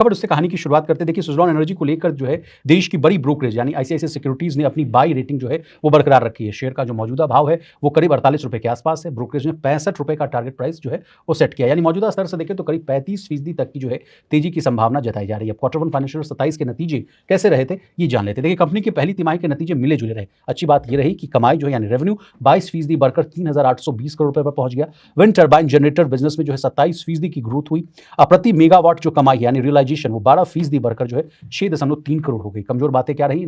खबर उससे कहानी की शुरुआत करते हैं। देखिए, सुज़लॉन एनर्जी को लेकर जो है देश की बड़ी ब्रोकरेज यानी आईसीआईसीआई सिक्योरिटीज़ ने अपनी बाई रेटिंग जो है वो बरकरार रखी है। शेयर का जो मौजूदा भाव है वो करीब ₹48 के आसपास है। ब्रोकरेज ने ₹65 का टारगेट प्राइस जो है वो सेट किया, यानी मौजूदा स्तर से देखें तो करीब 35% तक की जो है तेजी की संभावना जताई जा रही है। क्वार्टर वन फाइनेंशियल 27 के नतीजे कैसे रहे थे ये जान लेते हैं। देखिए, कंपनी की पहली तिमाही के नतीजे मिले जुले रहे। अच्छी बात ये रही कि कमाई जो है यानी रेवेन्यू 22% बढ़कर 3,820 करोड़ रुपए पर पहुंच गया। विंड टर्बाइन जनरेटर बिजनेस में जो है 27% की ग्रोथ हुई। प्रति मेगावाट जो कमाई यानी रियलाइजेशन वो 12% बढ़कर जो है 6.3 करोड़ हो गई। कमजोर बातें क्या रही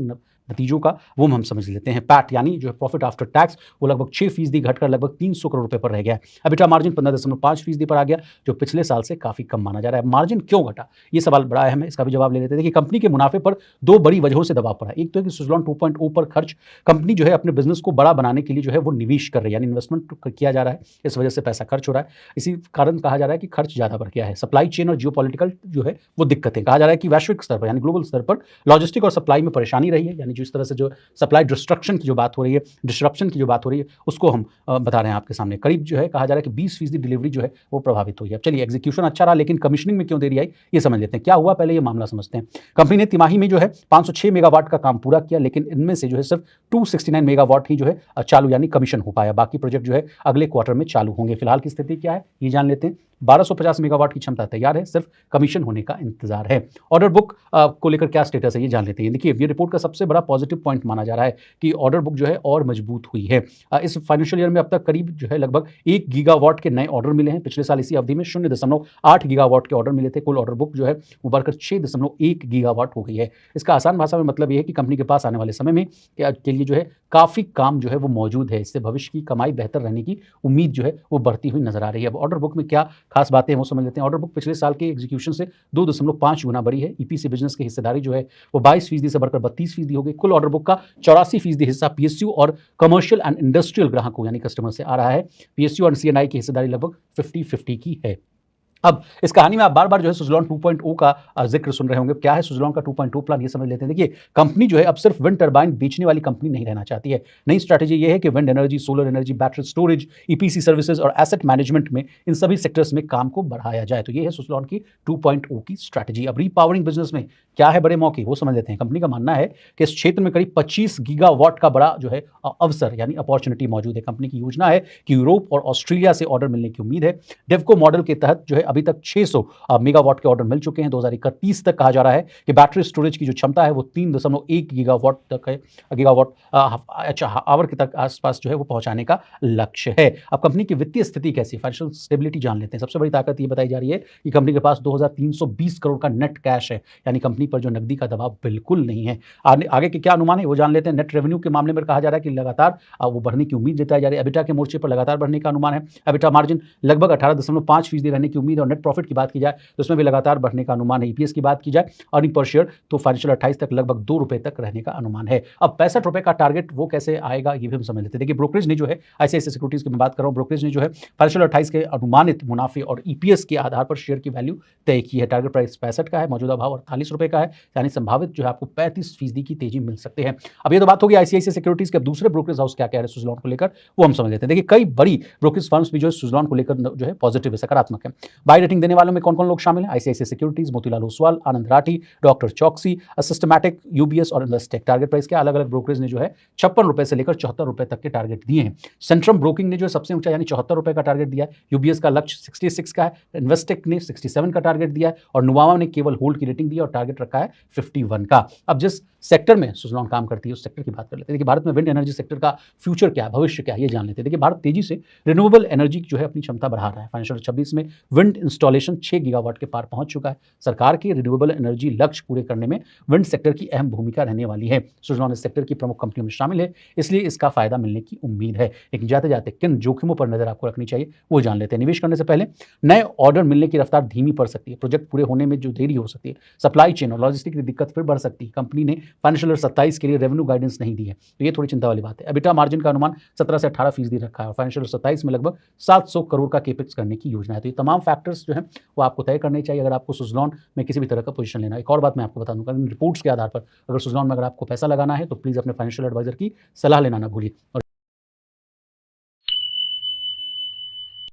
नतीजों का वो हम समझ लेते हैं। पैट यानी जो है प्रॉफिट आफ्टर टैक्स वो लगभग 6% घटकर लगभग 300 करोड़ रुपए पर रह गया है। एबिटा मार्जिन 15.5% पर आ गया, जो पिछले साल से काफी कम माना जा रहा है। मार्जिन क्यों घटा, ये सवाल बड़ा अहम है, इसका भी जवाब ले लेते हैं। देखिए, कंपनी के मुनाफे पर दो बड़ी वजहों से दबाव पड़ा। एक तो है कि सुज़लॉन 2.0 पर खर्च, कंपनी जो है अपने बिजनेस को बड़ा बनाने के लिए जो है वो निवेश कर रही है, यानी इन्वेस्टमेंट किया जा रहा है, इस वजह से पैसा खर्च हो रहा है। इसी कारण कहा जा रहा है कि खर्च ज्यादा बढ़ गया है। सप्लाई चेन और जियोपॉलिटिकल जो है वो दिक्कतें, कहा जा रहा है कि वैश्विक स्तर पर यानी ग्लोबल स्तर पर लॉजिस्टिक और सप्लाई में परेशानी रही है, यानी जिस तरह से जो सप्लाई डिस्ट्रक्शन की जो बात हो रही है, डिस्ट्रप्शन की जो बात हो रही है, उसको हम बता रहे हैं आपके सामने। करीब जो है कहा जा रहा है कि 20% डिलीवरी जो है वो प्रभावित हुई है। अब चलिए, एग्जीक्यूशन अच्छा रहा लेकिन कमीशनिंग में क्यों देरी आई ये समझ लेते हैं। क्या हुआ पहले ये मामला समझते हैं। कंपनी ने तिमाही में जो है 506 मेगावाट का काम पूरा किया, लेकिन इनमें से जो है सिर्फ 269 मेगावाट ही जो है चालू यानी कमीशन हो पाया। बाकी प्रोजेक्ट जो है अगले क्वार्टर में चालू होंगे। फिलहाल की स्थिति क्या है ये जान लेते हैं। 1250 मेगावाट की क्षमता तैयार है, सिर्फ कमीशन होने का इंतजार है। ऑर्डर बुक को लेकर क्या स्टेटस है ये जान लेते हैं। देखिए, ये रिपोर्ट का सबसे बड़ा पॉजिटिव पॉइंट माना जा रहा है कि ऑर्डर बुक जो है और मजबूत हुई है। इस फाइनेंशियल ईयर में अब तक करीब जो है लगभग 1 गीगावाट के नए ऑर्डर मिले हैं। पिछले साल इसी अवधि में 0.8 गीगावाट के ऑर्डर मिले थे। कुल ऑर्डर बुक जो है वो बढ़कर 6.1 गीगावाट हो गई है। इसका आसान भाषा में मतलब ये है कि कंपनी के पास आने वाले समय में के लिए जो है काफी काम जो है वो मौजूद है। इससे भविष्य की कमाई बेहतर रहने की उम्मीद जो है वो बढ़ती हुई नजर आ रही है। अब ऑर्डर बुक में क्या खास बातें हैं वो समझ लेते हैं। ऑर्डर बुक पिछले साल के एग्जीक्यूशन से 2.5 गुना बढ़ी है। ईपीसी बिजनेस की हिस्सेदारी जो है वो 22% से बढ़कर 32% हो गई। कुल ऑर्डर बुक का 84% हिस्सा पीएसयू और कमर्शियल एंड इंडस्ट्रियल ग्राहकों यानी कस्टमर से आ रहा है। पीएसयू और सीएनआई की हिस्सेदारी लगभग 50-50 की है। अब इस कहानी में आप बार बार जो है सुज़लॉन 2.0 का जिक्र सुन रहे होंगे। क्या है सुज़लॉन का 2.0 प्लान ये समझ लेते हैं। देखिए, कंपनी जो है अब सिर्फ विंड टरबाइन बेचने वाली कंपनी नहीं रहना चाहती है। नई स्ट्रैटेजी ये है कि wind energy, solar energy, battery storage, EPC services और एसेट मैनेजमेंट में इन सभी सेक्टर्स में काम को बढ़ाया जाए। तो ये है सुज़लॉन की 2.0 की स्ट्रैटेजी। अब रीपावरिंग बिजनेस में क्या है बड़े मौके वो समझ लेते हैं। कंपनी का मानना है कि इस क्षेत्र में करीब 25 गीगावाट का बड़ा जो है अवसर यानी अपॉर्चुनिटी मौजूद है। कंपनी की योजना है कि यूरोप और ऑस्ट्रेलिया से ऑर्डर मिलने की उम्मीद है। डेवको मॉडल के तहत जो है अभी तक 600 मेगावाट के ऑर्डर मिल चुके हैं। 2031 तक कहा जा रहा है कि बैटरी स्टोरेज की जो क्षमता है वो 3.1 गीगावाट तक है। गीगावाट अच्छा आवर के तक आसपास जो है वो पहुंचाने का लक्ष्य है। अब कंपनी की वित्तीय स्थिति कैसी, फाइनेंशियल स्टेबिलिटी जान लेते हैं। सबसे बड़ी ताकत ये बताई जा रही है कि कंपनी के पास 2320 करोड़ का नेट कैश है, यानी कंपनी पर जो नकदी का दबाव बिल्कुल नहीं है। आगे के क्या अनुमान है वो जान लेते हैं। नेट रेवेन्यू के मामले में कहा जा रहा है कि लगातार वो बढ़ने की उम्मीद जताई जा रही है। एबिटा के मोर्चे पर लगातार बढ़ने का अनुमान है। एबिटा मार्जिन लगभग 18.5% रहने की उम्मीद है। और नेट प्रॉफिट की बात की जाए तो उसमें भी लगातार बढ़ने का अनुमान है। ईपीएस की बात की जाए, अर्निंग पर शेयर, तो फाइनेंशियल 28 तक लगभग ₹2 तक रहने का अनुमान है। अब ₹65 का टारगेट वो कैसे आएगा ये भी हम समझ लेते हैं। देखिए, ब्रोकरेज ने जो है आईसीआईसीआई सिक्योरिटीज की मैं बात कर रहा हूँ, ब्रोकरेज ने जो है फाइनेंशियल 28 के अनुमानित मुनाफे और ईपीएस के आधार पर शेयर की वैल्यू तय की है। टारगेट प्राइस 65 का है, मौजूदा भाव ₹48 का है, यानी संभावित जो है आपको 35% की तेजी मिल सकते हैं। अब ये तो बात होगी आईसीआईसीआई सिक्योरिटीज के। दूसरे ब्रोकरेज हाउस क्या कह रहे हैं सुज़लॉन को लेकर वो हम समझ लेते हैं। देखिए, कई बड़ी ब्रोकरेज फर्म्स भी जो है सुज़लॉन को लेकर जो है पॉजिटिव है, सकारात्मक है। बाय रेटिंग देने वालों में कौन कौन लोग शामिल हैं? आईसीआईसीआई सिक्योरिटीज, मोतीलाल ओसवाल, आनंद राठी, डॉक्टर चौकसी, सिस्टमैटिक, यूबीएस और इन्वेस्टेक। टारगेट प्राइस के अलग अलग ब्रोकरेज ने जो है ₹56 से लेकर ₹74 तक के टारगेट दिए हैं। सेंट्रम ब्रोकिंग ने जो सबसे ऊंचा यानी ₹74 का टारगेट दिया है। यूबीएस का लक्ष्य 66 का है। इन्वेस्टेक ने 67 का टारगेट दिया है और नुवामा ने केवल होल्ड की रेटिंग दी और टारगेट रखा है 51 का। अब जिस सेक्टर में सुज़लॉन काम करती है उस सेक्टर की बात कर लेते हैं। देखिए, भारत में विंड एनर्जी सेक्टर का फ्यूचर क्या है, भविष्य क्या है ये जान लेते हैं। देखिए, भारत तेजी से रिन्यूएबल एनर्जी जो है अपनी क्षमता बढ़ा रहा है। फाइनेंशियल 26 में विंड इंस्टॉलेशन 6 गीगावाट के पार पहुंच चुका है। सरकार के रिन्यूएबल एनर्जी लक्ष्य पूरे करने में विंड सेक्टर की अहम भूमिका रहने वाली है। सुज़लॉन इस सेक्टर की प्रमुख कंपनियों में शामिल है, इसलिए इसका फायदा मिलने की उम्मीद है। लेकिन जाते जाते किन जोखिमों पर नजर आपको रखनी चाहिए वो जान लेते हैं। निवेश करने से पहले नए ऑर्डर मिलने की रफ्तार धीमी पड़ सकती है, प्रोजेक्ट पूरे होने में जो देरी हो सकती है, सप्लाई चेन और लॉजिस्टिक की दिक्कत फिर बढ़ सकती है। कंपनी ने फाइनेंशियल 27 के लिए रेवेन्यू गाइडेंस नहीं दी है, तो ये थोड़ी चिंता वाली बात है। एबिटा मार्जिन का अनुमान 17 से 18% रखा है और फाइनेंशियल 27 में लगभग 700 करोड़ का केपेक्स करने की योजना है। तो ये तमाम फैक्टर्स जो है वो आपको तय करने चाहिए अगर आपको सुज़लॉन में किसी भी तरह का पोजीशन लेना है। एक और बात मैं आपको बता दूंगा, इन रिपोर्ट्स के आधार पर अगर सुज़लॉन में अगर आपको पैसा लगाना है तो प्लीज़ अपने फाइनेंशियल एडवाइजर की सलाह लेना ना भूलिए।